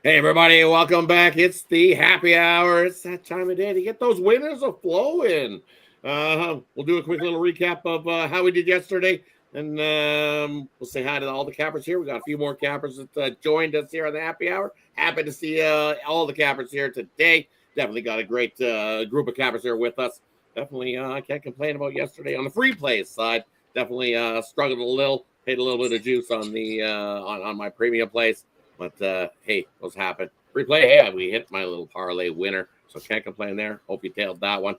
Hey, everybody, welcome back. It's the happy hour. It's that time of day to get those winners a flowing. We'll do a quick little recap of how we did yesterday, and we'll say hi to all the cappers here. We got a few more cappers that joined us here on the happy hour. Happy to see all the cappers here today. Definitely got a great group of cappers here with us. Definitely, I can't complain about yesterday on the free plays side. Definitely struggled a little, paid a little bit of juice on the on my premium plays. But hey, what's happened? Replay. Hey, we hit my little parlay winner, so can't complain there. Hope you tailed that one.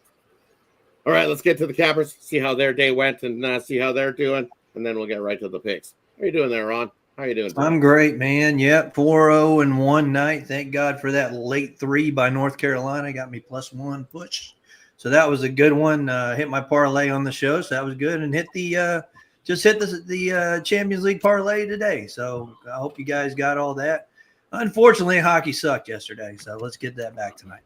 All right, let's get to the cappers, see how their day went, and see how they're doing, and then we'll get right to the picks. How you doing there, Ron? How you doing today? I'm great, man. Yep, 4-0 in one night. Thank God for that late 3 by North Carolina. Got me +1 push. So that was a good one. Hit my parlay on the show, so that was good. And hit the Champions League parlay today. So I hope you guys got all that. Unfortunately, hockey sucked yesterday, so let's get that back tonight.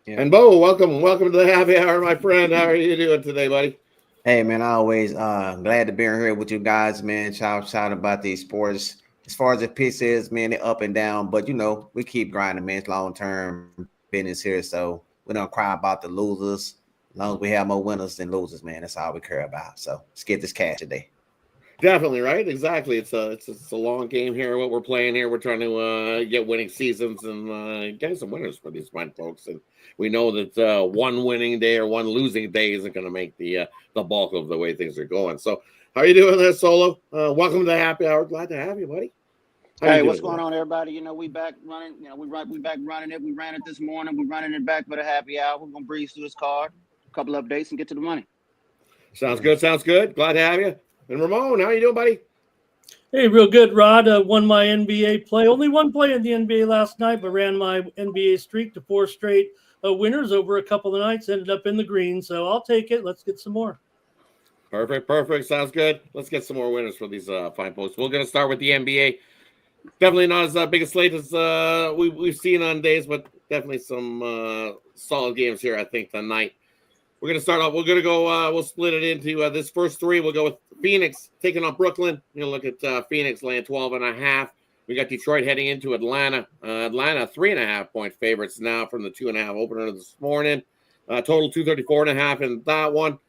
Yeah. And Bo, welcome to the happy hour, my friend. How are you doing today, buddy? Hey, man, I always glad to be here with you guys, man. Shout about these sports. As far as the picks is, man, they're up and down, but we keep grinding, man. It's long-term business here, so we don't cry about the losers. As long as we have more winners than losers, man, that's all we care about. So let's get this cash today. Definitely, right? Exactly. It's a long game here. What we're playing here, we're trying to get winning seasons and get some winners for these fine folks. And we know that one winning day or one losing day isn't going to make the bulk of the way things are going. So, how are you doing there, Solo? Welcome to the happy hour. Glad to have you, buddy. Hey, what's going on, everybody? We back running. We back running it. We ran it this morning. We're running it back for the happy hour. We're gonna breeze through this card, a couple updates, and get to the money. Sounds good. Sounds good. Glad to have you. And Ramon, how you doing, buddy? Hey, real good, Rod. Won my NBA play. Only one play in the NBA last night, but ran my NBA streak to 4 straight winners over a couple of nights. Ended up in the green, so I'll take it. Let's get some more. Perfect. Sounds good. Let's get some more winners for these fine folks. We're going to start with the NBA. Definitely not as big a slate as we've seen on days, but definitely some solid games here, I think, tonight. We're going to start off. We're going to go. We'll split it into this first 3. We'll go with Phoenix taking on Brooklyn. We're going to look at Phoenix laying 12.5. We got Detroit heading into Atlanta. Atlanta 3.5 point favorites now from the 2.5 opener this morning. Total 234.5 in that one.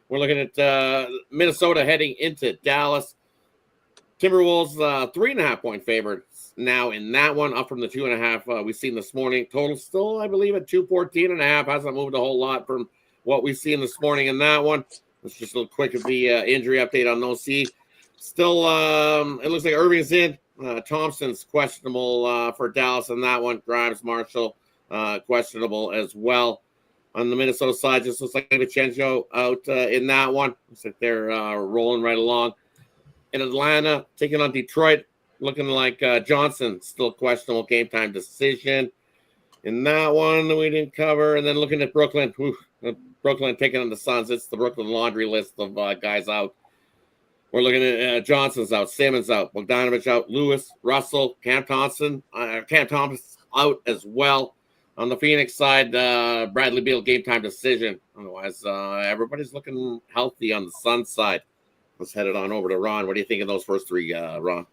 We're looking at Minnesota heading into Dallas. Timberwolves 3.5 point favorites now in that one, up from the 2.5 we've seen this morning. Total still, I believe, at 214.5. Hasn't moved a whole lot from what we've seen this morning in that one. Let's just look quick at the injury update on those. Still, it looks like Irving's in. Thompson's questionable for Dallas in that one. Grimes, Marshall, questionable as well. On the Minnesota side, just looks like Vincenzo out in that one. Looks like they're rolling right along. In Atlanta, taking on Detroit, looking like Johnson, still questionable game time decision. In that one, we didn't cover. And then looking at Brooklyn, Brooklyn taking on the Suns. It's the Brooklyn laundry list of guys out. We're looking at Johnson's out, Simmons out, Bogdanovich out, Lewis, Russell, Cam Thompson out as well. On the Phoenix side, Bradley Beal game time decision. Otherwise, everybody's looking healthy on the Suns side. Let's head it on over to Ron. What do you think of those first 3, Ron?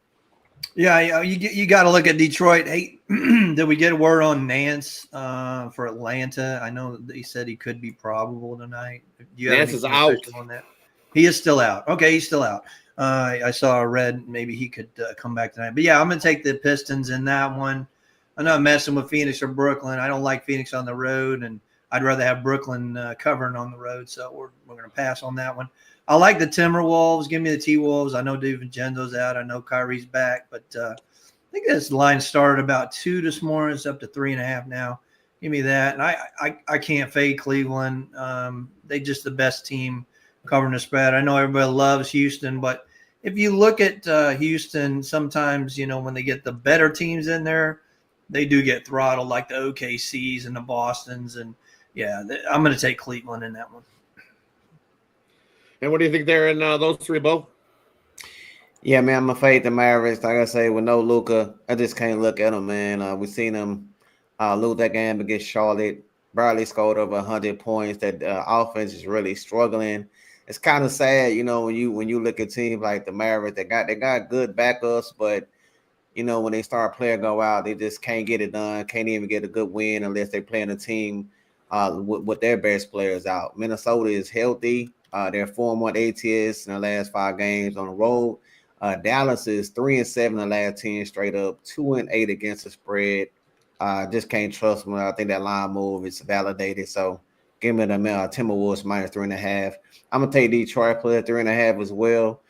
Yeah, you got to look at Detroit. Hey, did we get a word on Nance for Atlanta? I know they said he could be probable tonight. Nance is out on that. He is still out. Okay, he's still out. I saw a red. Maybe he could come back tonight. But yeah, I'm gonna take the Pistons in that one. I'm not messing with Phoenix or Brooklyn. I don't like Phoenix on the road, and I'd rather have Brooklyn covering on the road. So we're gonna pass on that one. I like the Timberwolves. Give me the T-Wolves. I know DiVincenzo's out. I know Kyrie's back, but I think this line started about 2 this morning. It's up to 3.5 now. Give me that. And I can't fade Cleveland. They just the best team covering the spread. I know everybody loves Houston, but if you look at Houston, sometimes, when they get the better teams in there, they do get throttled, like the OKCs and the Bostons. And, yeah, I'm going to take Cleveland in that one. And what do you think there in those 3, Bo? Yeah, man, I'm afraid the Mavericks, like I say, with no Luka, I just can't look at them, man. We've seen them lose that game against Charlotte. Barely scored over 100 points. That offense is really struggling. It's kind of sad, when you look at teams like the Mavericks, they got good backups, but you know, when they start player go out, they just can't get it done, can't even get a good win unless they're playing a team with their best players out. Minnesota is healthy. They're 4-1 ATS in the last 5 games on the road. Dallas is 3-7 in the last 10 straight up, 2-8 against the spread. Just can't trust them. I think that line move is validated. So give me the Timberwolves minus 3.5. I'm gonna take Detroit plus 3.5 as well.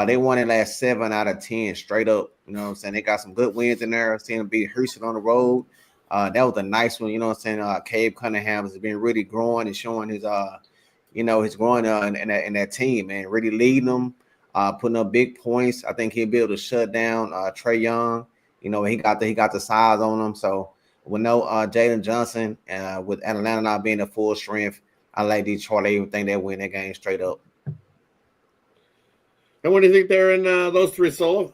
They won their last 7 out of 10 straight up. You know what I'm saying? They got some good wins in there. Seeing them beat Houston on the road. That was a nice one. You know what I'm saying? Cade Cunningham has been really growing and showing his his growing in that team, man. Really leading them, putting up big points. I think he'll be able to shut down Trae Young. You know, he got the size on him. So with no Jalen Johnson, with Atlanta not being at full strength, I like Detroit. I even think they win that game straight up. And what do you think they're in those 3 solo?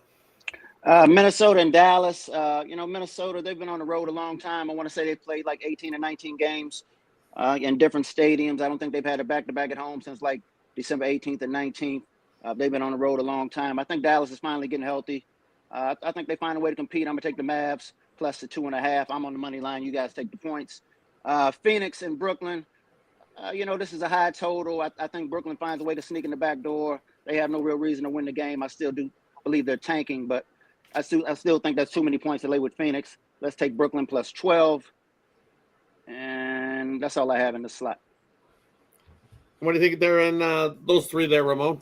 Minnesota and Dallas. Minnesota, they've been on the road a long time. I want to say they played like 18 or 19 games in different stadiums. I don't think they've had a back-to-back at home since like December 18th and 19th. They've been on the road a long time. I think Dallas is finally getting healthy. I think they find a way to compete. I'm going to take the Mavs plus the 2.5. I'm on the money line. You guys take the points. Phoenix and Brooklyn. This is a high total. I think Brooklyn finds a way to sneak in the back door. They have no real reason to win the game. I still do believe they're tanking, but I still think that's too many points to lay with Phoenix. Let's take Brooklyn plus 12. And that's all I have in the slot. What do you think they're in those 3 there, Ramon?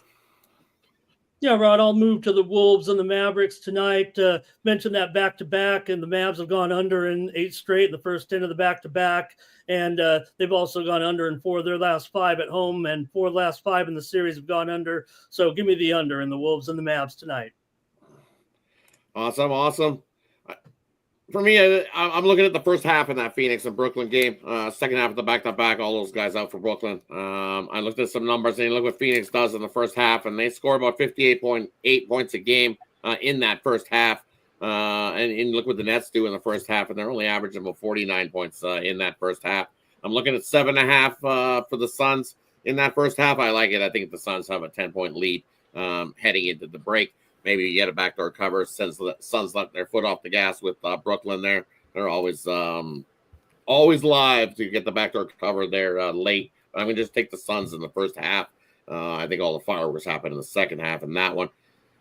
Yeah, Rod, I'll move to the Wolves and the Mavericks tonight. Mentioned that back-to-back, and the Mavs have gone under in 8 straight in the first 10 of the back-to-back. And they've also gone under in 4 of their last 5 at home, and 4 of the last 5 in the series have gone under. So give me the under in the Wolves and the Mavs tonight. Awesome. For me, I'm looking at the first half in that Phoenix and Brooklyn game. Second half of the back-to-back, all those guys out for Brooklyn. I looked at some numbers, and you look what Phoenix does in the first half, and they score about 58.8 points a game in that first half. And look what the Nets do in the first half, and they're only averaging about 49 points in that first half. I'm looking at 7.5 for the Suns in that first half. I like it. I think the Suns have a 10-point lead heading into the break. Maybe you get a backdoor cover since the Suns let their foot off the gas with Brooklyn there. They're always live to get the backdoor cover there late. But I'm going to just take the Suns in the first half. I think all the fireworks happen in the second half in that one.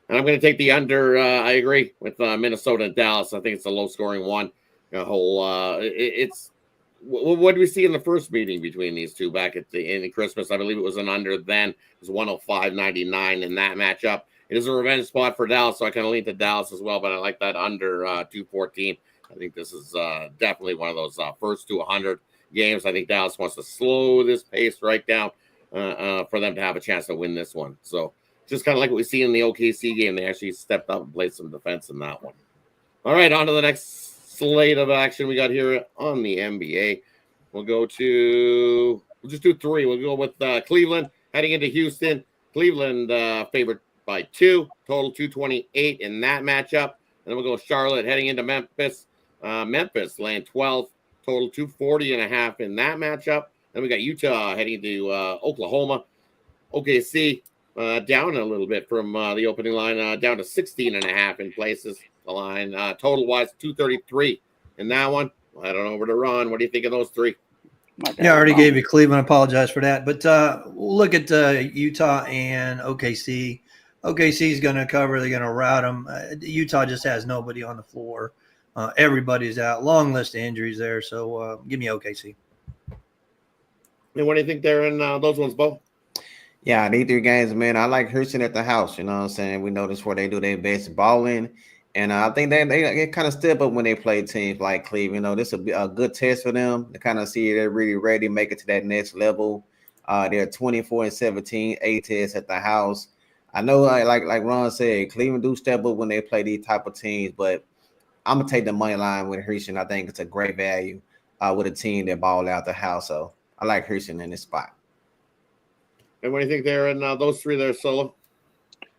And I'm going to take the under. I agree with Minnesota and Dallas. I think it's a low-scoring one. It's what did we see in the first meeting between these two back in Christmas? I believe it was an under then. It was 105.99 in that matchup. It is a revenge spot for Dallas, so I kind of lean to Dallas as well, but I like that under 214. I think this is definitely one of those first to 100 games. I think Dallas wants to slow this pace right down for them to have a chance to win this one. So just kind of like what we see in the OKC game. They actually stepped up and played some defense in that one. All right, on to the next slate of action we got here on the NBA. We'll just do 3. We'll go with Cleveland heading into Houston. Cleveland favored by 2, total 228 in that matchup. And then we'll go Charlotte heading into Memphis. Memphis laying 12, total 240.5 in that matchup. Then we got Utah heading to Oklahoma. OKC down a little bit from the opening line, down to 16.5 in places. The line total-wise 233 in that one. I don't know over to Ron. What do you think of those 3? Yeah, I already gave you Cleveland. I apologize for that. But we'll look at Utah and OKC. OKC is going to cover. They're going to rout them. Utah just has nobody on the floor. Everybody's out. Long list of injuries there. So give me OKC. And what do you think they're in those ones, Bo? Yeah, these 3 games, man. I like Houston at the house. You know what I'm saying? We know this where they do their best balling. And I think they kind of step up when they play teams like Cleveland. You know, this will be a good test for them to kind of see if they're really ready to make it to that next level. They're 24-17 ATS at the house. I know, like Ron said, Cleveland do step up when they play these type of teams, but I'm going to take the money line with Houston. I think it's a great value with a team that ball out the house. So I like Houston in this spot. And what do you think they're in those 3 there, Solo?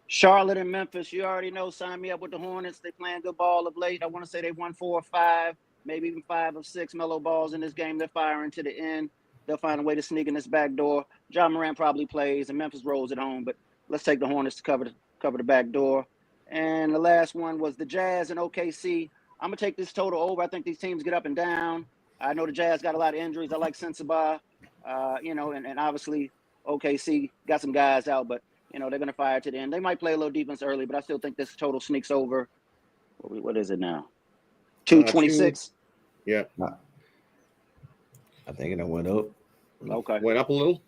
Charlotte and Memphis, you already know, sign me up with the Hornets. They playing good ball of late. I want to say they won 4 or 5, maybe even 5 of 6 mellow balls in this game. They're firing to the end. They'll find a way to sneak in this back door. John Morant probably plays, and Memphis rolls at home, but let's take the Hornets to cover the back door. And the last one was the Jazz and OKC. I'm going to take this total over. I think these teams get up and down. I know the Jazz got a lot of injuries. I like Sensabaugh, and obviously OKC got some guys out, but, they're going to fire to the end. They might play a little defense early, but I still think this total sneaks over. What is it now? 226? Yeah. I think it went up. Okay. Went up a little.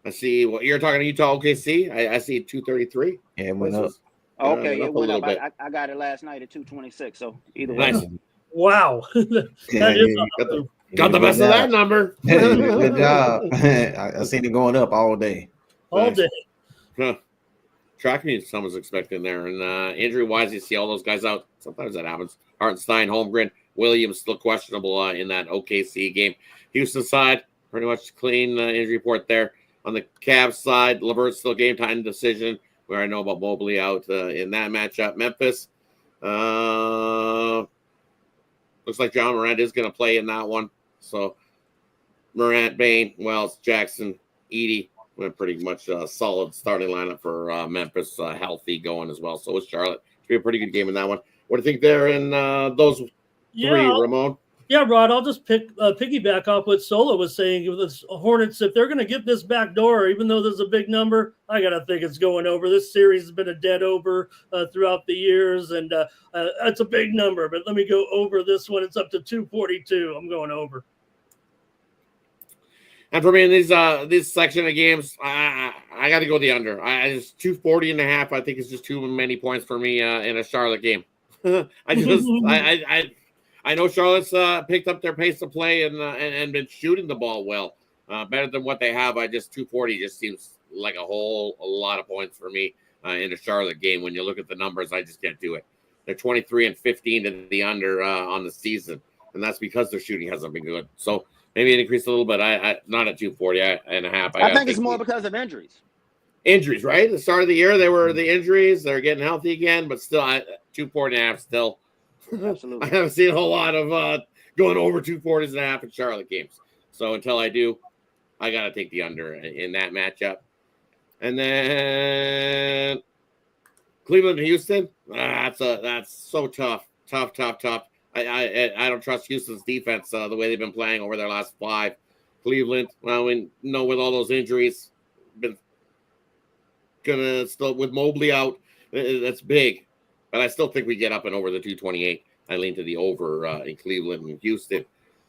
I see what you're talking to Utah OKC. I see 233. Yeah, it went up. Okay, went it up a went little up. bit. I got it last night at 226. So either way. Nice. Wow. That is Got the best of that number. Good job. I seen it going up all day. all day. Huh. Track meets someone's expecting there. And injury-wise, you see all those guys out. Sometimes that happens. Hartenstein, Holmgren, Williams still questionable in that OKC game. Houston side, pretty much clean injury report there. On the Cavs side, LeVert's still game time decision, where I know about Mobley out in that matchup. Memphis, looks like John Morant is going to play in that one. So Morant, Bain, Wells, Jackson, Edey, went pretty much a solid starting lineup for Memphis, healthy going as well. So is Charlotte. Should be a pretty good game in that one. What do you think there in those three, Ramon? Yeah, Rod, I'll just piggyback off what Solo was saying. With the Hornets, if they're going to get this back door, even though there's a big number, I got to think it's going over. This series has been a dead over throughout the years, and it's a big number. But let me go over this one. It's up to 242. I'm going over. And for me in this section of games, I got to go the under. It's 240.5. I think it's just too many points for me in a Charlotte game. I know Charlotte's picked up their pace of play and been shooting the ball well, better than what they have. 240 just seems like a lot of points for me in a Charlotte game. When you look at the numbers, I just can't do it. They're 23-15 to the under on the season, and that's because their shooting hasn't been good. So maybe it increased a little bit. I not at 240.5. I think it's more because of injuries. Injuries, right? At the start of the year, they were the injuries. They're getting healthy again, but still, 240.5 still. Absolutely. I haven't seen a whole lot of going over 240.5 in Charlotte games. So until I do, I got to take the under in that matchup. And then Cleveland and Houston. That's so tough. I don't trust Houston's defense the way they've been playing over their last 5. Cleveland, well, we know with all those injuries, been gonna still with Mobley out, that's big. But I still think we get up and over the 228. I lean to the over in Cleveland and Houston.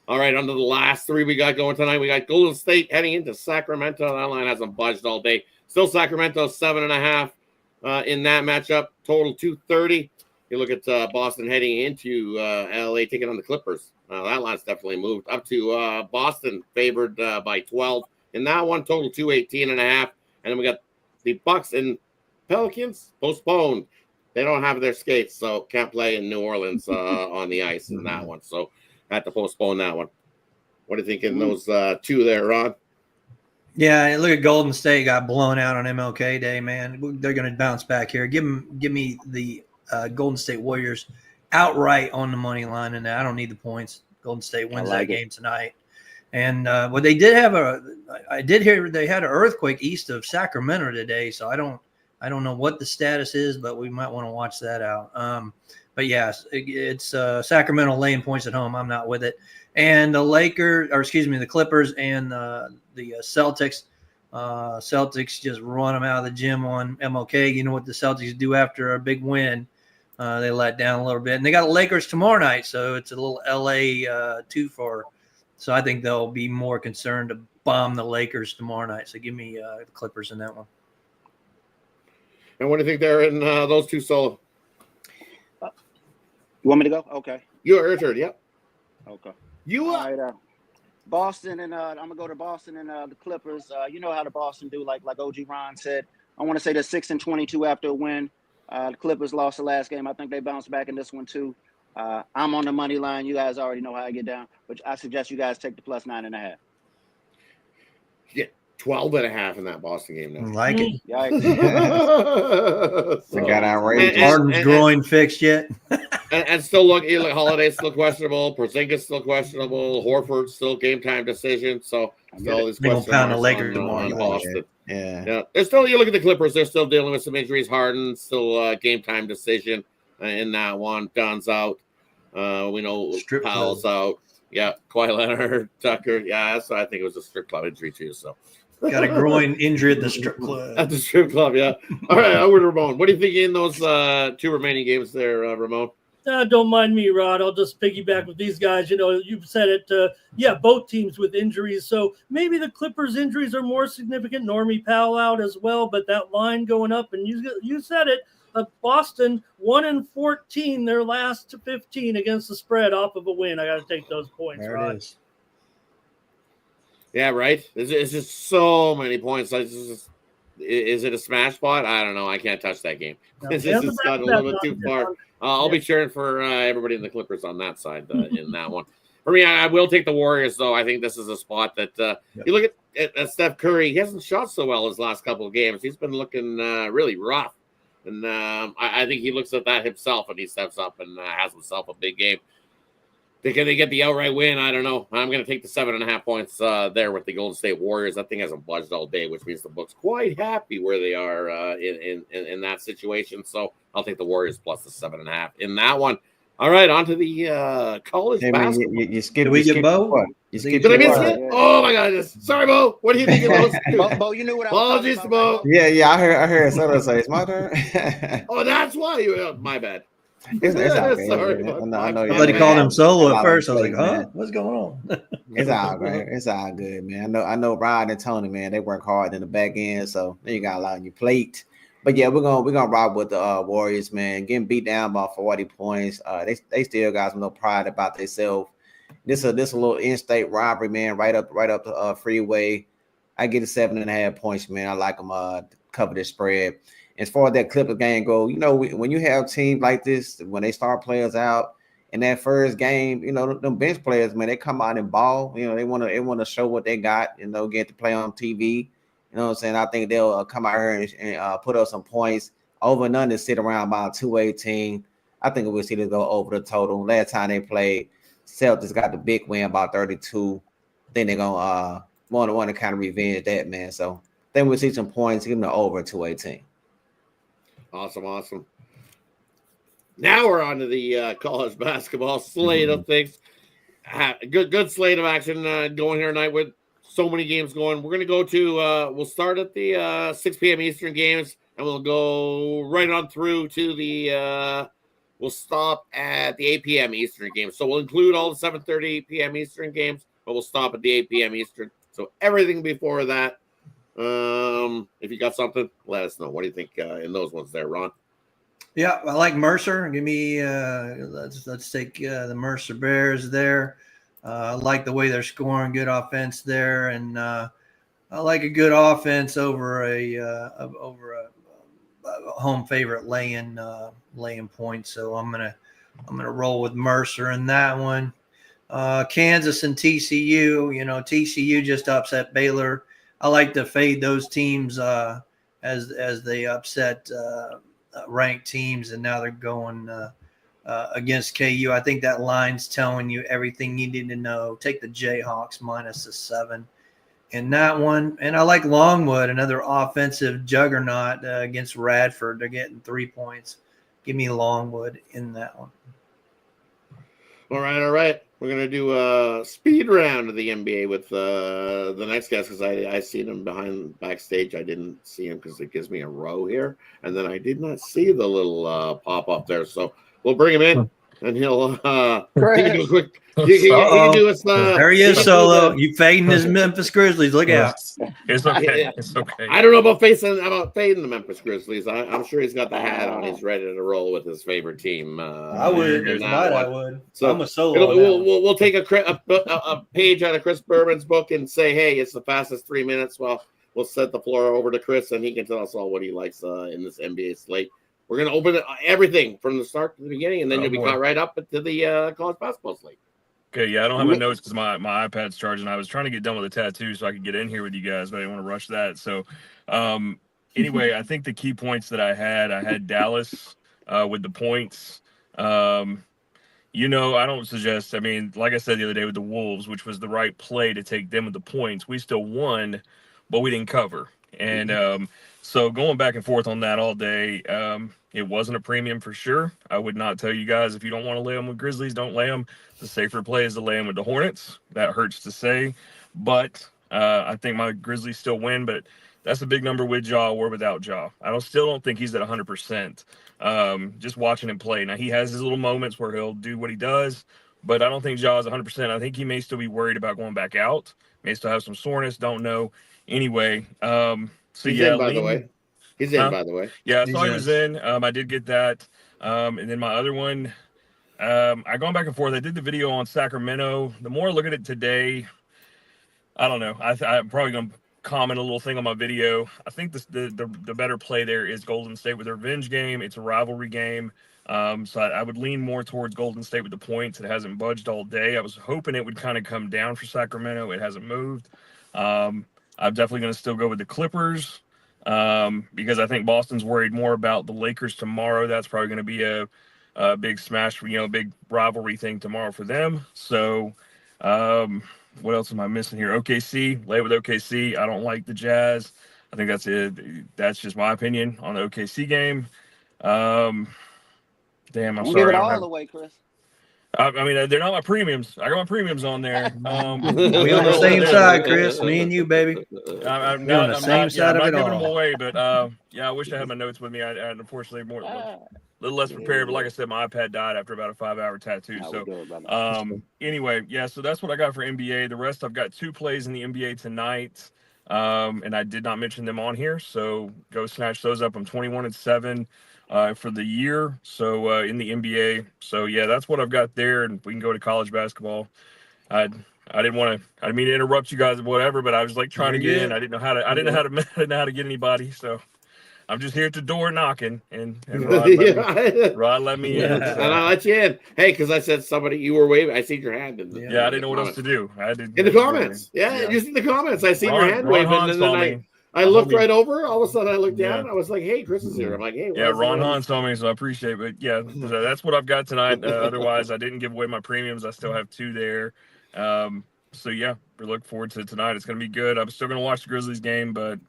All right, on to the last 3 we got going tonight. We got Golden State heading into Sacramento. That line hasn't budged all day. Still Sacramento 7.5 in that matchup. Total 230. You look at Boston heading into LA, taking on the Clippers. That line's definitely moved up to Boston, favored by 12. In that one, total 218.5. And then we got the Bucks and Pelicans postponed. They don't have their skates, so can't play in New Orleans on the ice in that one. So had to postpone that one. What do you think in those two there, Ron? Yeah, look at Golden State got blown out on MLK Day, man. They're going to bounce back here. Give me the Golden State Warriors outright on the money line, and I don't need the points. Golden State wins that game tonight. And well, they did have I did hear they had an earthquake east of Sacramento today, so I don't know what the status is, but we might want to watch that out. But yes, it's Sacramento laying points at home. I'm not with it. And the Clippers and the Celtics. Celtics just run them out of the gym on MLK. You know what the Celtics do after a big win? They let down a little bit. And they got the Lakers tomorrow night, so it's a little LA 2 for. So I think they'll be more concerned to bomb the Lakers tomorrow night. So give me the Clippers in that one. And what do you think there in those two solo? You want me to go? Okay. Your turn, yep. Okay. You up. All right, Boston, and I'm going to go to Boston and the Clippers. You know how the Boston do, like OG Ron said. I want to say they're 6-22 after a win. The Clippers lost the last game. I think they bounced back in this one, too. I'm on the money line. You guys already know how I get down, but I suggest you guys take the plus 9.5. Yeah, 12.5 in that Boston game now. Like it. Yikes. I got outrageous. Harden's groin fixed yet? And still look, Holiday's still questionable. Porzingis still questionable. Horford's still game time decision. So still these They gonna question pound the marks Lakers on tomorrow. Boston. Yeah. They're still. You look at the Clippers; they're still dealing with some injuries. Harden still game time decision in that one. Dunn's out. We know Strip Powell's club. out. Yeah, Kawhi Leonard, Tucker. Yeah, so I think it was a strip club injury too. So Got a groin injury at the strip club. at the strip club. Yeah. All right, over to Ramon. What do you think in those two remaining games there, Ramon? Don't mind me, Rod. I'll just piggyback with these guys. You've said it. Yeah, both teams with injuries. So maybe the Clippers' injuries are more significant. Normie Powell out as well, but that line going up, and you said it. Boston 1-14, their last 15 against the spread off of a win. I got to take those points, There Rod. it is. Yeah, right. It's just so many points. Is it a smash spot? I don't know. I can't touch that game. This has got a little bit too far. I'll be cheering for everybody in the Clippers on that side in that one. For me, I will take the Warriors, though. I think this is a spot that you look at Steph Curry. He hasn't shot so well his last couple of games. He's been looking really rough. And I think he looks at that himself and he steps up and has himself a big game. Can they get the outright win? I don't know. I'm going to take the 7.5 points there with the Golden State Warriors. That thing hasn't budged all day, which means the book's quite happy where they are in that situation. So I'll take the Warriors plus the 7.5 in that one. All right, on to the college basketball. You skipped. Did we get Bo? Did I miss it? Oh my God! Sorry, Bo. What do you think of those two? Bo, you knew what I was talking about. Bo. Yeah. I heard someone say it's my turn. Oh, that's why you. My bad. It's all good. Sorry. I know I thought he called him solo at first. I was like, man. huh? What's going on? It's all good. It's all good, man. I know Rod and Tony, man, they work hard in the back end, so you got a lot on your plate. But yeah, we're gonna ride with the Warriors, man. Getting beat down by 40 points. They still got some little pride about themselves. This a little in-state rivalry, man. Right up the freeway. I get a 7.5 points, man. I like them cover this spread. As far as that Clipper game go, when you have teams like this, when they start players out in that first game, them bench players, man, they come out and ball. They want to show what they got. Get to play on TV. You know what I'm saying? I think they'll come out here and put up some points. Over and under sit around about 218. I think we'll see this go over the total. Last time they played, Celtics got the big win about 32. I think they're gonna want to kind of revenge that, man. So then we'll see some points. Give them the over 218. Awesome. Now we're on to the college basketball slate of things. Good slate of action going here tonight with so many games going. We're going to go to, we'll start at the 6 p.m. Eastern games, and we'll go right on through to we'll stop at the 8 p.m. Eastern games. So we'll include all the 7:30 p.m. Eastern games, but we'll stop at the 8 p.m. Eastern. So everything before that. If you got something, let us know. What do you think in those ones there, Ron? Yeah, I like Mercer. Give me let's take the Mercer Bears there. I like the way they're scoring, good offense there, and I like a good offense over a home favorite laying points. So I'm gonna roll with Mercer in that one. Kansas and TCU. TCU just upset Baylor. I like to fade those teams as they upset ranked teams, and now they're going against KU. I think that line's telling you everything you need to know. Take the Jayhawks minus the 7 in that one. And I like Longwood, another offensive juggernaut against Radford. They're getting 3 points. Give me Longwood in that one. All right. We're going to do a speed round of the NBA with the next guest because I seen him backstage. I didn't see him because it gives me a row here. And then I did not see the little pop up there. So we'll bring him in and he'll he can do a quick. He can do us. There he is, Solo. You fading his Memphis Grizzlies. Look out. It's okay. It's okay. I don't know about fading the Memphis Grizzlies. I'm sure he's got the hat on. He's ready to roll with his favorite team. I would. I would. So I'm a Solo. We'll take a page out of Chris Berman's book and say, hey, it's the fastest 3 minutes. Well, we'll set the floor over to Chris, and he can tell us all what he likes in this NBA slate. We're going to open everything from the start to the beginning, and then you'll be caught right up to the college basketball slate. Okay, yeah, I don't have my notes because my iPad's charging. I was trying to get done with the tattoo so I could get in here with you guys, but I didn't want to rush that. So anyway, I think the key points that I had Dallas with the points. I don't suggest. I mean, like I said the other day with the Wolves, which was the right play to take them with the points, we still won, but we didn't cover. And so going back and forth on that all day, it wasn't a premium for sure. I would not tell you guys if you don't want to lay them with Grizzlies, don't lay them. The safer play is to lay them with the Hornets. That hurts to say, but I think my Grizzlies still win. But that's a big number with Ja or without Ja. Still don't think he's at 100%. Just watching him play. Now he has his little moments where he'll do what he does, but I don't think Ja is 100%. I think he may still be worried about going back out. May still have some soreness. Don't know. Anyway, He's in, by the way. He's in, by the way. Yeah, I saw he was in. I did get that. And then my other one, I going back and forth. I did the video on Sacramento. The more I look at it today, I don't know. I'm probably going to comment a little thing on my video. I think the better play there is Golden State with their revenge game. It's a rivalry game. So I would lean more towards Golden State with the points. It hasn't budged all day. I was hoping it would kind of come down for Sacramento. It hasn't moved. I'm definitely going to still go with the Clippers because I think Boston's worried more about the Lakers tomorrow. That's probably going to be a big smash, big rivalry thing tomorrow for them. So what else am I missing here? OKC, lay with OKC. I don't like the Jazz. I think that's it. That's just my opinion on the OKC game. Damn, I'm don't sorry. Give it all away, Chris. I mean, they're not my premiums. I got my premiums on there. We on the same side, Chris. Me and you, baby. I'm We're on the same side of it giving all. them away, but I wish I had my notes with me. I unfortunately a little less prepared, but like I said, my iPad died after about a 5-hour tattoo. So anyway, so that's what I got for NBA. The rest, I've got 2 plays in the NBA tonight, and I did not mention them on here. So go snatch those up. I'm 21-7. For the year, so in the NBA. So that's what I've got there, and we can go to college basketball. I didn't mean to interrupt you guys or whatever, but I was like trying to get in. I didn't know how to get anybody, so I'm just here at the door knocking, and Rod let me in. And I let you in. Hey, because I said somebody you were waving. I see your hand in the I didn't know what else to do. I did in the comments. You see the comments. I see your hand waving, and then I looked right over. All of a sudden, I looked down. And I was like, "Hey, Chris is here." I'm like, "Hey." Ron Hahn saw me, so I appreciate it. But so that's what I've got tonight. Otherwise, I didn't give away my premiums. I still have 2 there. So we look forward to tonight. It's going to be good. I'm still going to watch the Grizzlies game, but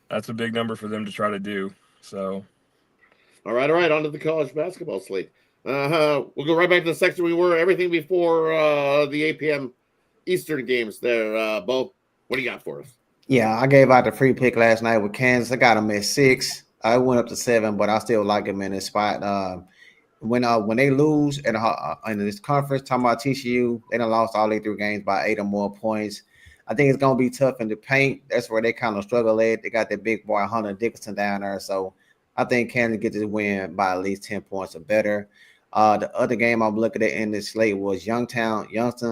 that's a big number for them to try to do. So, all right. On to the college basketball slate. We'll go right back to the section we were. Everything before the 8 p.m. Eastern games there. Bo, what do you got for us? Yeah, I gave out the free pick last night with Kansas. I got them at 6. I went up to 7, but I still like them in this spot. When they lose in this conference, talking about TCU, they done lost all 3 games by 8 or more points. I think it's going to be tough in the paint. That's where they kind of struggle at. They got that big boy Hunter Dickinson down there. So I think Kansas gets this win by at least 10 points or better. The other game I'm looking at in this slate was Youngstown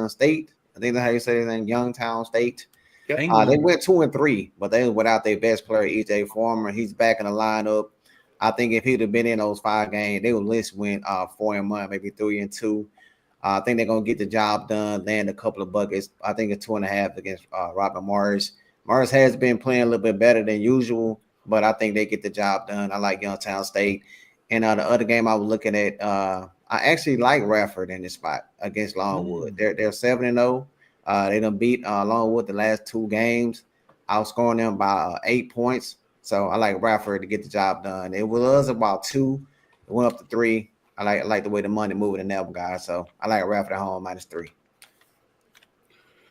State. I think that's how you say his name, Youngstown State. They went 2-3, but they without their best player, E.J. Farmer. He's back in the lineup. I think if he'd have been in those 5 games, they would at least win 4-1, maybe 3-2. I think they're gonna get the job done, land a couple of buckets. I think it's 2.5 against Robert Morris. Morris has been playing a little bit better than usual, but I think they get the job done. I like Youngstown State. And the other game I was looking at, I actually like Radford in this spot against Longwood. They're 7-0. They done beat Longwood the last 2 games, outscoring them by 8 points. So I like Radford to get the job done. It was about 2. It went up to 3. I like the way the money moving in that guy. So I like Radford at home -3.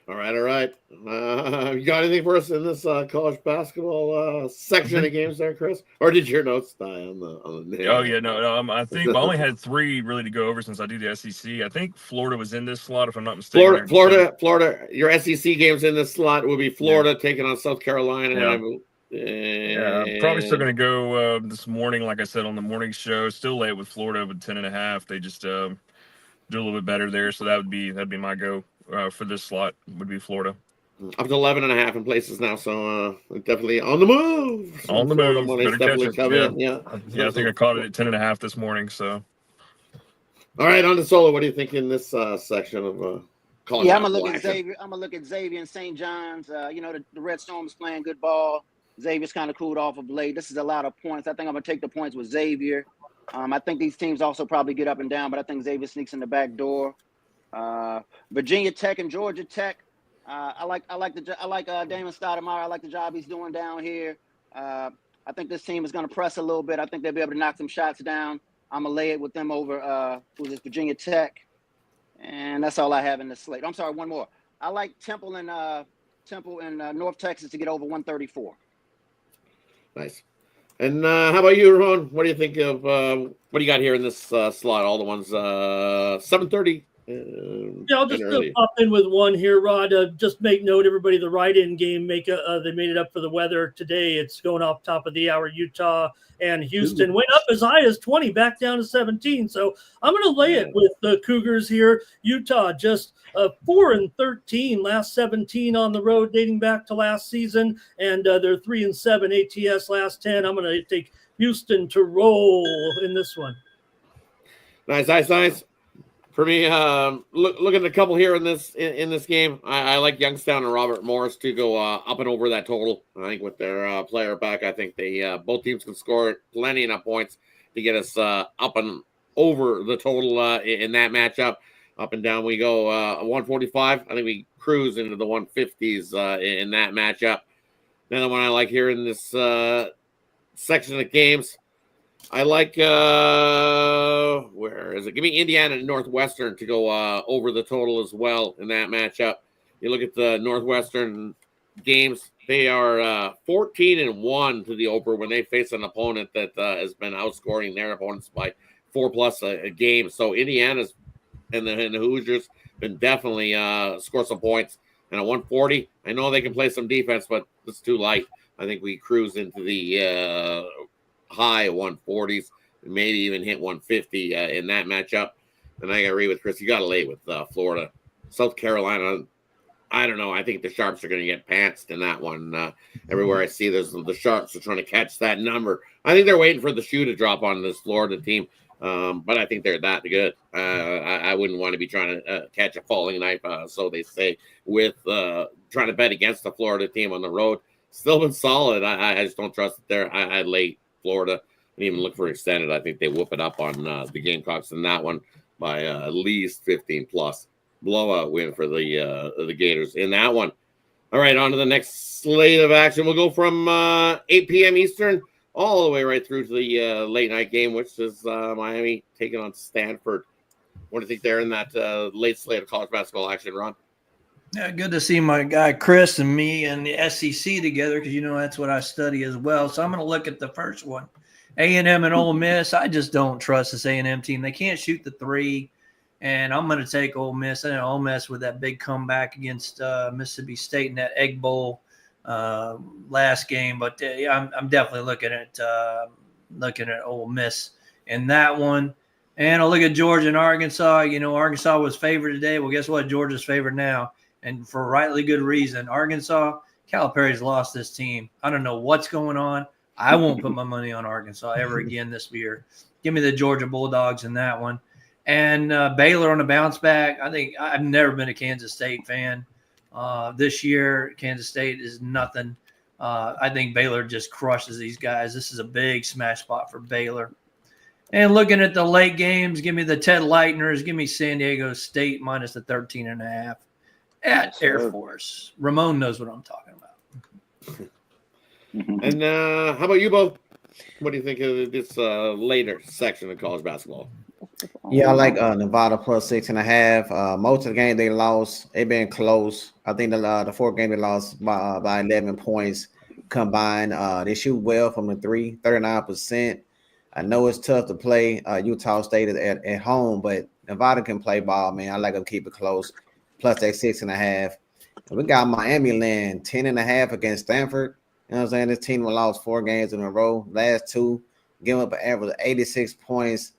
All right. You got anything for us in this college basketball section of games there, Chris? Or did your notes die on the Oh, yeah, no. I think I only had 3 really to go over since I do the SEC. I think Florida was in this slot, if I'm not mistaken. Florida. Your SEC games in this slot will be Florida taking on South Carolina. I'm probably still going to go this morning, like I said, on the morning show. Still late with Florida with 10.5. They just do a little bit better there. So that'd be my go for this slot would be Florida. Up to 11.5 in places now, so definitely on the move. On the move. Better definitely come in. Yeah, I think I caught it at 10.5 this morning. So, all right, on to Solo. What do you think in this section of college? I'm gonna look at Xavier. I'm gonna look at Xavier and St. John's. The Red Storm is playing good ball. Xavier's kind of cooled off of late. This is a lot of points. I think I'm gonna take the points with Xavier. I think these teams also probably get up and down, but I think Xavier sneaks in the back door. Virginia Tech and Georgia Tech. I like Damon Stoudemire. I like the job he's doing down here. I think this team is going to press a little bit. I think they'll be able to knock some shots down. I'm gonna lay it with them over Virginia Tech, and that's all I have in the slate. I'm sorry, one more. I like Temple and North Texas to get over 134. Nice. And how about you, Ramon? What do you think of what do you got here in this slot? All the ones 7:30. Yeah, I'll just pop in with one here, Rod. Just make note, everybody, the ride-in game they made it up for the weather today. It's going off top of the hour. Utah and Houston went up as high as 20, back down to 17. So I'm going to lay it with the Cougars here. Utah just 4-13, last 17 on the road, dating back to last season, and they're 3-7 ATS last 10. I'm going to take Houston to roll in this one. Nice. For me, looking at a couple here in this game, I like Youngstown and Robert Morris to go up and over that total. I think with their player back, I think they both teams can score plenty enough points to get us up and over the total in that matchup. Up and down we go. 145. I think we cruise into the 150s in that matchup. Another one I like here in this section of games. I like, where is it? Give me Indiana and Northwestern to go over the total as well in that matchup. You look at the Northwestern games, they are 14-1 to the over when they face an opponent that has been outscoring their opponents by 4+ a game. So Indiana's and the Hoosiers been definitely score some points. And at 140, I know they can play some defense, but it's too light. I think we cruise into the high 140s, maybe even hit 150 in that matchup. And I agree with Chris. You got to lay with Florida. South Carolina, I don't know. I think the Sharps are going to get pantsed in that one. Everywhere I see the Sharps are trying to catch that number. I think they're waiting for the shoe to drop on this Florida team. But I think they're that good. I wouldn't want to be trying to catch a falling knife, so they say, with trying to bet against the Florida team on the road. Still been solid. I just don't trust it there. I lay Florida and even look for extended. I think they whoop it up on the Gamecocks in that one by at least 15+. Blowout win for the Gators in that one. All right, on to the next slate of action. We'll go from 8 p.m. Eastern all the way right through to the late night game, which is Miami taking on Stanford. What do you think there in that late slate of college basketball action, Ron? Yeah, good to see my guy Chris and me and the SEC together, because that's what I study as well. So I'm going to look at the first one, A&M and Ole Miss. I just don't trust this A&M team. They can't shoot the three, and I'm going to take Ole Miss. I know Ole Miss with that big comeback against Mississippi State in that Egg Bowl last game. But yeah, I'm definitely looking at Ole Miss in that one. And I'll look at Georgia and Arkansas. Arkansas was favored today. Well, guess what? Georgia's favored now. And for rightly good reason. Arkansas, Calipari's lost this team. I don't know what's going on. I won't put my money on Arkansas ever again this year. Give me the Georgia Bulldogs in that one. And Baylor on a bounce back. I think I've never been a Kansas State fan. This year, Kansas State is nothing. I think Baylor just crushes these guys. This is a big smash spot for Baylor. And looking at the late games, give me the Ted Lightners. Give me San Diego State minus the 13.5. At Air Force. Ramon knows what I'm talking about. And how about you both? What do you think of this later section of college basketball? Yeah, I like Nevada plus 6.5. Most of the game they lost, they've been close. I think the 4 game they lost by 11 points combined. They shoot well from the 3, 39%. I know it's tough to play Utah State at home, but Nevada can play ball, man. I like them to keep it close. Plus that 6.5. We got Miami laying 10.5 against Stanford. You know what I'm saying? This team lost 4 games in a row. Last 2, giving up an average of 86 points.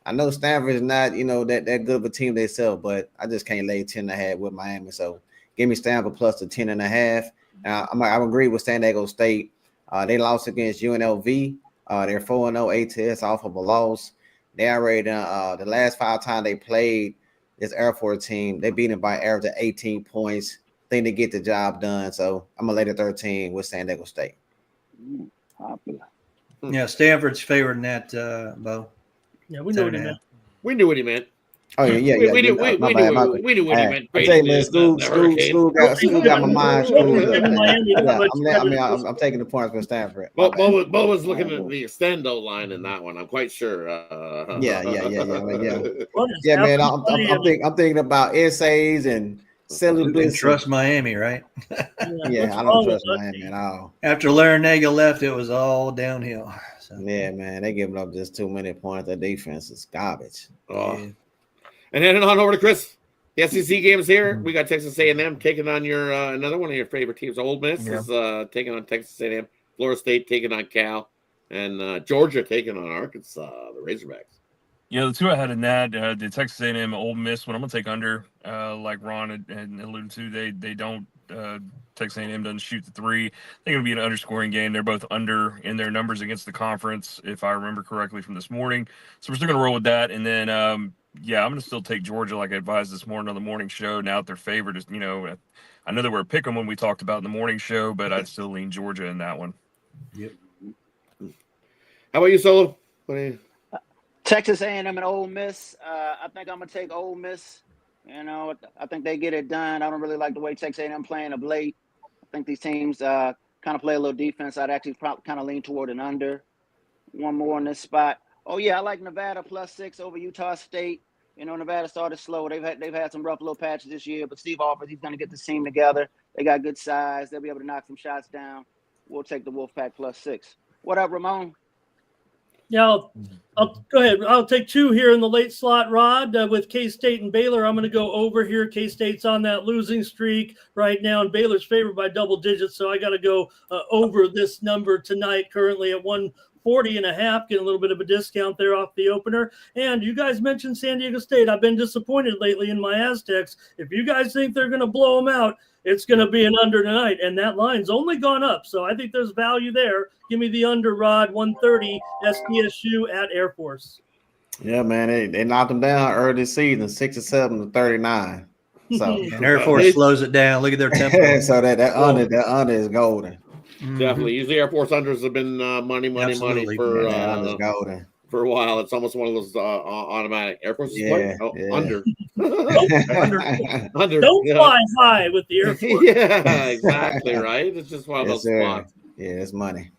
I know Stanford is not, that good of a team themselves, but I just can't lay 10.5 with Miami. So give me Stanford plus the 10.5. I agree with San Diego State. They lost against UNLV. They're 4-0 ATS off of a loss. They already done, the last 5 times they played this Air Force team, they beat them by average of 18 points. I think they get the job done. So I'm going to lay the 13 with San Diego State. Yeah, Stanford's favored in that, Bo. Yeah, we know what he meant. We knew what he meant. Oh yeah. We knew what he meant. I tell you, man, Crazy, school got my mind screwed up. I'm taking the points for Stanford. Bo was looking at the extendo line in that one. I'm quite sure. Yeah, man. I'm thinking about essays and You can trust Miami, right? Yeah, I don't trust Miami at all. After Larinaga left, it was all downhill. So. Yeah, man, they giving up just too many points. Their defense is garbage. Oh. Yeah. And heading on over to Chris. The SEC games here. We got Texas A&M taking on your another one of your favorite teams. Ole Miss is taking on Texas A&M. Florida State taking on Cal, and Georgia taking on Arkansas, the Razorbacks. Yeah, the two I had in that, the Texas A&M Ole Miss one, I'm gonna take under. Like Ron had alluded to, they don't. Texas A&M doesn't shoot the three. They're going to be an underscoring game. They're both under in their numbers against the conference, if I remember correctly from this morning. So we're still going to roll with that. And then, I'm going to still take Georgia like I advised this morning on the morning show. Now that they're favored, I know they were a pick 'em when we talked about in the morning show, but I'd still lean Georgia in that one. Yep. How about you, Solo? Texas A&M and Ole Miss. I think I'm going to take Ole Miss. I think they get it done. I don't really like the way Texas A&M playing of late. I think these teams kind of play a little defense. I'd actually probably kind of lean toward an under. One more in this spot. Oh yeah, I like Nevada +6 over Utah State. Nevada started slow. They've had some rough little patches this year, but Steve Alford, he's going to get the team together. They got good size. They'll be able to knock some shots down. We'll take the Wolfpack +6. What up, Ramon? Yeah, I'll go ahead. I'll take two here in the late slot, Rod, with K-State and Baylor. I'm going to go over here. K-State's on that losing streak right now, and Baylor's favored by double digits, so I got to go over this number tonight, currently at 140.5, get a little bit of a discount there off the opener. And you guys mentioned San Diego State. I've been disappointed lately in my Aztecs. If you guys think they're going to blow them out, it's going to be an under tonight, and that line's only gone up. So I think there's value there. Give me the under, Rod, 130 SDSU at Air Force. Yeah, man, they knocked them down early this season, 67-39. So and Air Force slows it down. Look at their tempo. So that under is golden. Definitely. Usually Air Force unders have been money for golden. For a while. It's almost one of those automatic. Air Force is under. Under. Don't fly high with the Air Force. Yeah, exactly, right? It's just one of those spots. Yeah, it's money.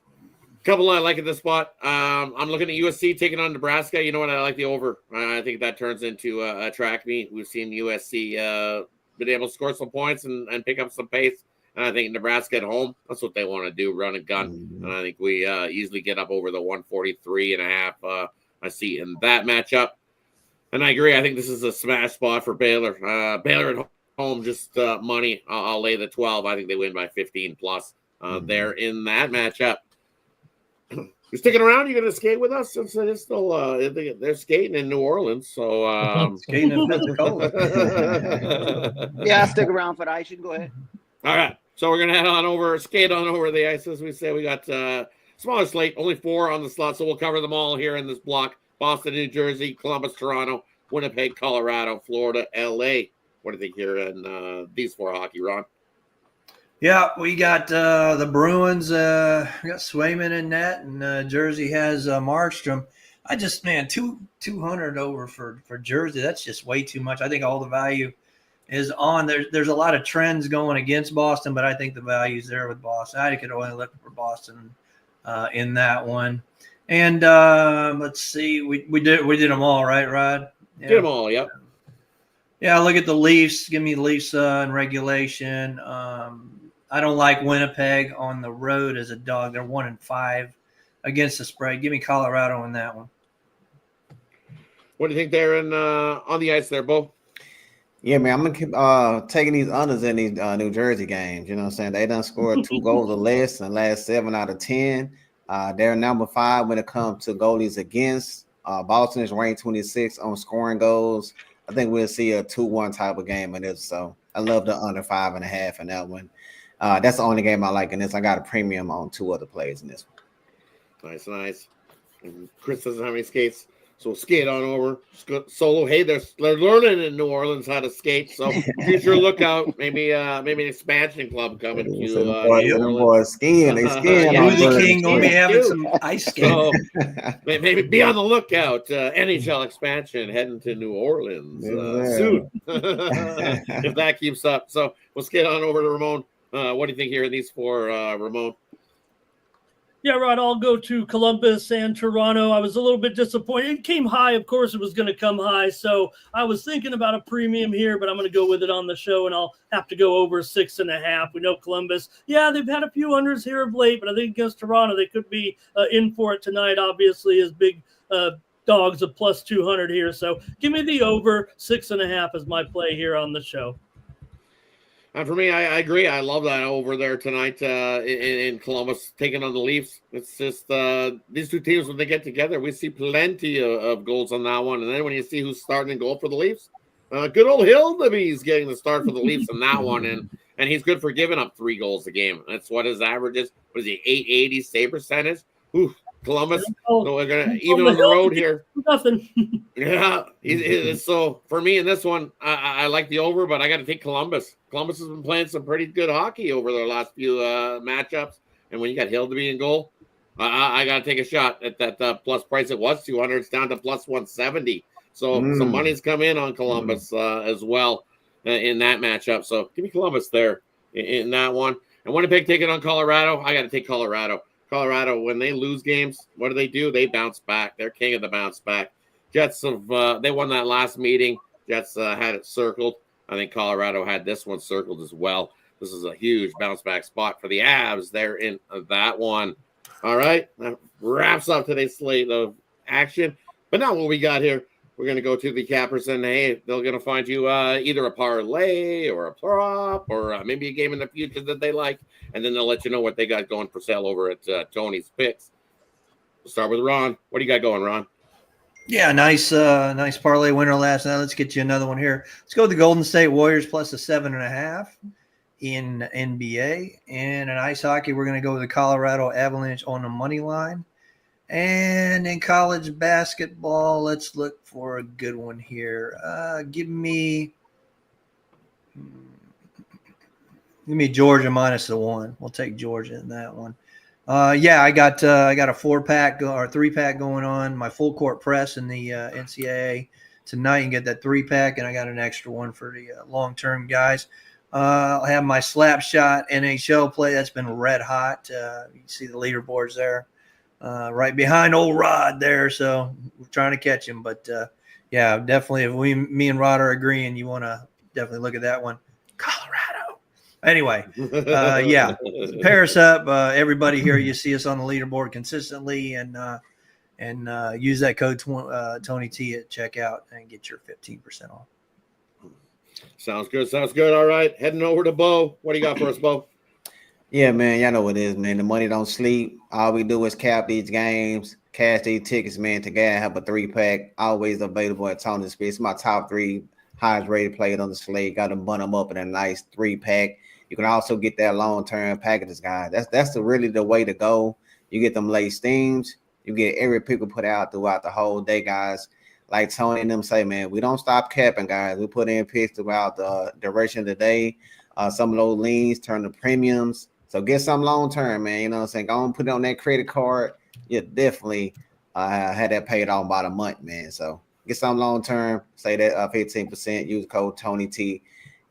Couple I like at this spot. I'm looking at USC taking on Nebraska. You know what? I like the over. I think that turns into a track meet. We've seen USC been able to score some points and pick up some pace. And I think Nebraska at home, that's what they want to do, run a gun. Mm-hmm. And I think we easily get up over the 143.5 I see in that matchup. And I agree. I think this is a smash spot for Baylor. Baylor at home, just money. I'll lay the 12. I think they win by 15 plus. They're in that matchup. You're sticking around? You're going to skate with us? Since it's still they're skating in New Orleans, so skating in Pensacola. Yeah, I'll stick around for the ice. You can go ahead. All right, so we're gonna skate on over the ice. As we say, we got smaller slate, only 4 on the slot, so we'll cover them all here in this block: Boston, New Jersey, Columbus, Toronto, Winnipeg, Colorado, Florida, LA. What do you think here in these 4 hockey, Ron? Yeah, we got the Bruins. We got Swayman in net, and Jersey has Markstrom. I just 200 over for Jersey. That's just way too much. I think all the value is on. There's a lot of trends going against Boston, but I think the value's there with Boston. I could only look for Boston in that one. And let's see, we did them all, right, Rod? Yeah. Did them all, yep. Yeah, look at the Leafs. Give me Leafs in regulation. I don't like Winnipeg on the road as a dog. They're 1-5 against the spread. Give me Colorado in that one. What do you think they're in on the ice there, Bo? Yeah, man, I'm gonna keep taking these unders in these New Jersey games. You know what I'm saying? They done scored 2 goals or less in the last 7 out of 10. They're number 5 when it comes to goalies against. Boston is ranked 26 on scoring goals. I think we'll see a 2-1 type of game in this. So I love the under 5.5 in that one. That's the only game I like in this. I got a premium on 2 other plays in this one. Nice. And Chris doesn't have any skates. So skate on over. Solo. Hey, they're learning in New Orleans how to skate. So future lookout. Maybe an expansion club coming to New Orleans. Boys skiing. They skiing. Yeah, Smoothie King gonna be skiing having too. some ice skating. So maybe be on the lookout. NHL expansion heading to New Orleans soon. If that keeps up. So we'll skate on over to Ramon. What do you think here of these four, Ramon? Yeah, Rod, I'll go to Columbus and Toronto. I was a little bit disappointed. It came high. Of course, it was going to come high. So I was thinking about a premium here, but I'm going to go with it on the show, and I'll have to go over 6.5. We know Columbus. Yeah, they've had a few unders here of late, but I think against Toronto, they could be in for it tonight, obviously, as big dogs of plus 200 here. So give me the over 6.5 as my play here on the show. And for me, I agree. I love that over there tonight in Columbus, taking on the Leafs. It's just these two teams, when they get together, we see plenty of goals on that one. And then when you see who's starting to go for the Leafs, good old Hildeby's getting the start for the Leafs in that one. And he's good for giving up 3 goals a game. That's what his average is. What is he, 880 save percentage? Ooh, Columbus. So we're going to, even on the road here. Nothing. Yeah. So for me in this one, I like the over, but I got to take Columbus. Columbus has been playing some pretty good hockey over their last few matchups. And when you got Hildeby in goal, I got to take a shot at that plus price. It was 200. It's down to plus 170. So some money's come in on Columbus as well in that matchup. So give me Columbus there in that one. And Winnipeg taking on Colorado. I got to take Colorado. Colorado, when they lose games, what do? They bounce back. They're king of the bounce back. Jets they won that last meeting. Jets had it circled. I think Colorado had this one circled as well. This is a huge bounce back spot for the Avs. They're in that one. All right. That wraps up today's slate of action. But now what we got here, we're going to go to the cappers, and hey, they're going to find you either a parlay or a prop or maybe a game in the future that they like. And then they'll let you know what they got going for sale over at Tony's Picks. We'll start with Ron. What do you got going, Ron? Yeah, nice parlay winner last night. Let's get you another one here. Let's go with the Golden State Warriors plus a 7.5 in NBA. And in ice hockey, we're going to go with the Colorado Avalanche on the money line. And in college basketball, let's look for a good one here. Give me Georgia minus the 1. We'll take Georgia in that one. Yeah, I got a 4-pack or 3-pack going on. My full court press in the NCAA tonight. You can get that 3-pack, and I got an extra one for the long-term guys. I'll have my slap shot NHL play. That's been red hot. You can see the leaderboards there. Right behind old Rod there, so we're trying to catch him. But yeah, definitely, if me and Rod are agreeing, you want to definitely look at that one. Colorado. Anyway, yeah, pair us up. Everybody here, you see us on the leaderboard consistently, and use that code Tony T at checkout and get your 15% off. Sounds good. All right, heading over to Bo. What do you got for us, Bo? Yeah, man, y'all know what it is, man. The money don't sleep. All we do is cap these games, cash these tickets, man. Together, have a 3-pack, always available at Tony's Picks. It's my top 3 highest rated players on the slate. Got to bun them up in a nice 3-pack. You can also get that long-term packages, guys. That's really the way to go. You get them late steams. You get every pick we put out throughout the whole day, guys. Like Tony and them say, man, we don't stop capping, guys. We put in picks throughout the duration of the day. Some of those leans turn to premiums. So get some long term, man. You know what I'm saying? Go and put it on that credit card. You definitely had that paid off about a month, man. So get some long term. Say that 15%. Use code Tony T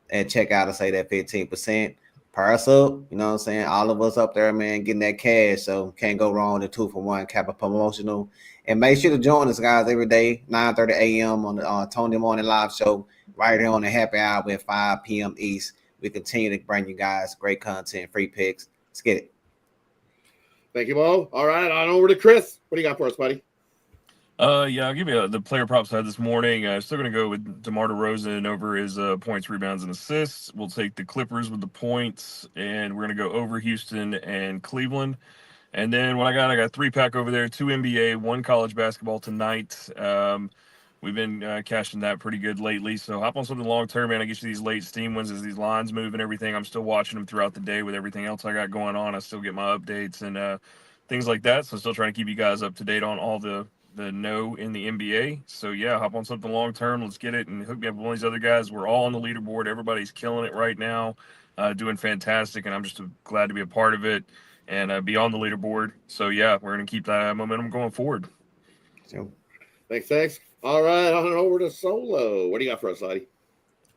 and check out and say that 15%. Pair us up. You know what I'm saying? All of us up there, man, getting that cash. So can't go wrong with the 2-for-1 Kappa promotional. And make sure to join us, guys, every day, 9:30 a.m. on the Tony Morning Live Show, right here on the Happy Hour at 5 p.m. East. We continue to bring you guys great content, free picks. Let's get it. Thank you, Bo. All right, on over to Chris. What do you got for us, buddy? Yeah, I'll give you the player props I had this morning. Still going to go with DeMar DeRozan over his points, rebounds, and assists. We'll take the Clippers with the points, and we're going to go over Houston and Cleveland. And then what I got 3-pack over there, 2 NBA, 1 college basketball tonight. We've been cashing that pretty good lately. So hop on something long-term, man. I get you these late steam wins as these lines move and everything. I'm still watching them throughout the day with everything else I got going on. I still get my updates and things like that. So still trying to keep you guys up to date on all the the no in the NBA. So yeah, hop on something long term. Let's get it and hook me up with one of these other guys. We're all on the leaderboard. Everybody's killing it right now, doing fantastic, and I'm just glad to be a part of it and be on the leaderboard. So yeah, we're gonna keep that momentum going forward. So, Thanks. All right, on over to Solo. What do you got for us, Lottie?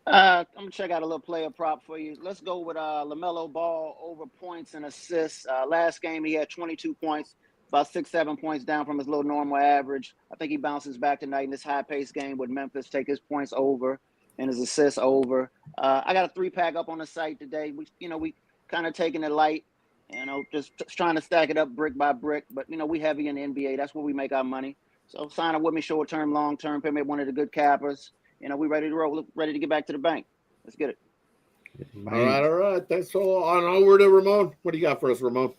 I'm gonna check out a little player prop for you. Let's go with LaMelo Ball over points and assists. Last game he had 22 points, about 6-7 points down from his little normal average. I think he bounces back tonight in this high-paced game with Memphis. Take his points over and his assists over. I got a 3-pack up on the site today. We kind of taking it light, just trying to stack it up brick by brick. But we heavy in the NBA. That's where we make our money. So sign up with me short term, long term. Pay me one of the good cappers. We ready to roll, ready to get back to the bank. Let's get it. All right. Thanks, Solo. On over to Ramon. What do you got for us, Ramon?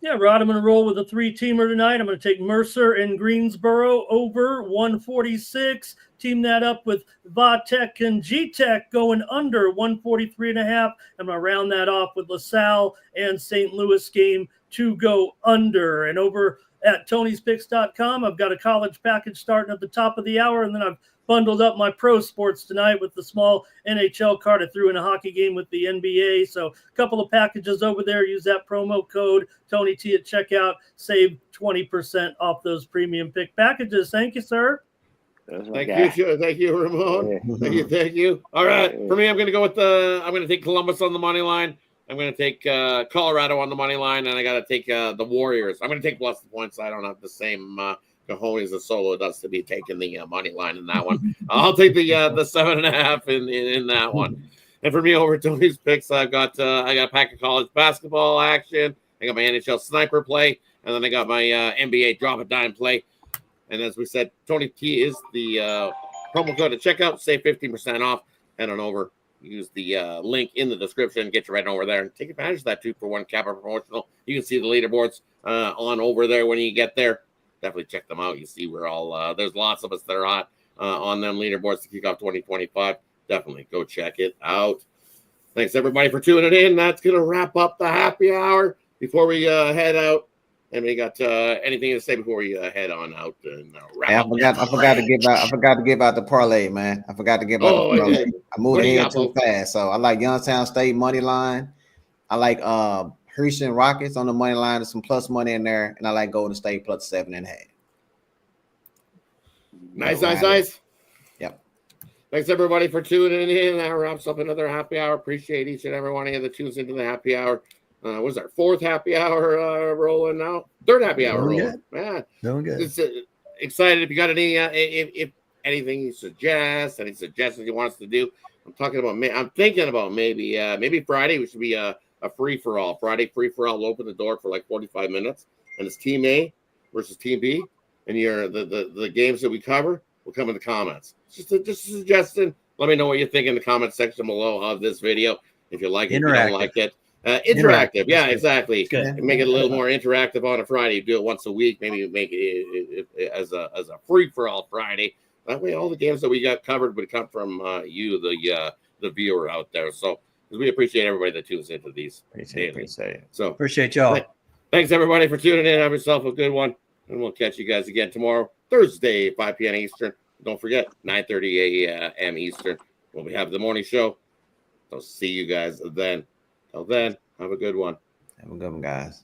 Yeah, Rod, I'm going to roll with a 3-teamer tonight. I'm going to take Mercer and Greensboro over 146. Team that up with Va-Tech and G-Tech going under 143.5. I'm going to round that off with LaSalle and St. Louis game to go under. And over at Tony'sPicks.com, I've got a college package starting at the top of the hour, and then I've bundled up my pro sports tonight with the small NHL card. I threw in a hockey game with the NBA. So a couple of packages over there. Use that promo code Tony T at checkout. Save 20% off those premium pick packages. Thank you, sir. Thank you, Ramon. Yeah. Thank you. All right. For me, I'm going to go with I'm going to take Columbus on the money line. I'm going to take Colorado on the money line, and I got to take the Warriors. I'm going to take plus the points. I don't have the same cojones as Solo does to be taking the money line in that one. I'll take the 7.5 in that one. And for me, over Tony's picks, I got a pack of college basketball action. I got my NHL sniper play, and then I got my NBA drop a dime play. And as we said, Tony T is the promo code to checkout. Save 15% off. Head on over. Use the link in the description. Get you right over there and take advantage of that 2-for-1 Kappa promotional. You can see the leaderboards on over there when you get there. Definitely check them out. You see we're all there's lots of us that are hot on them leaderboards to kick off 2025. Definitely go check it out. Thanks everybody for tuning in. That's gonna wrap up the happy hour. Before we head out, and we got anything to say before we head on out and wrap up? I forgot to give out the parlay, man. I forgot to give out the parlay. I moved ahead too fast. So I like Youngstown State money line. I like Houston Rockets on the money line. There's some plus money in there, and I like Golden State plus 7.5. Nice. Yep. Thanks everybody for tuning in. That wraps up another happy hour. Appreciate each and every one of you that tunes into the happy hour. What's our fourth happy hour rolling now? Third happy hour rolling. Man, doing good. Just excited. If you got any, if anything you suggest, any suggestions you want us to do, I'm thinking about maybe Friday. We should be a free for all. Friday free for all. We'll open the door for like 45 minutes, and it's Team A versus Team B, and the games that we cover will come in the comments. Just a suggestion. Let me know what you think in the comment section below of this video. If you like it, if you don't like it. Interactive. Yeah, exactly. Make it a little more interactive on a Friday. Do it once a week. Maybe make it as a free for all Friday. That way, all the games that we got covered would come from you, the viewer out there. So we appreciate everybody that tunes into these. Appreciate it. So appreciate y'all. Thanks everybody for tuning in. Have yourself a good one, and we'll catch you guys again tomorrow, Thursday, 5 p.m. Eastern. Don't forget, 9:30 a.m. Eastern when we have the morning show. So see you guys then. Till then, have a good one. Have a good one, guys.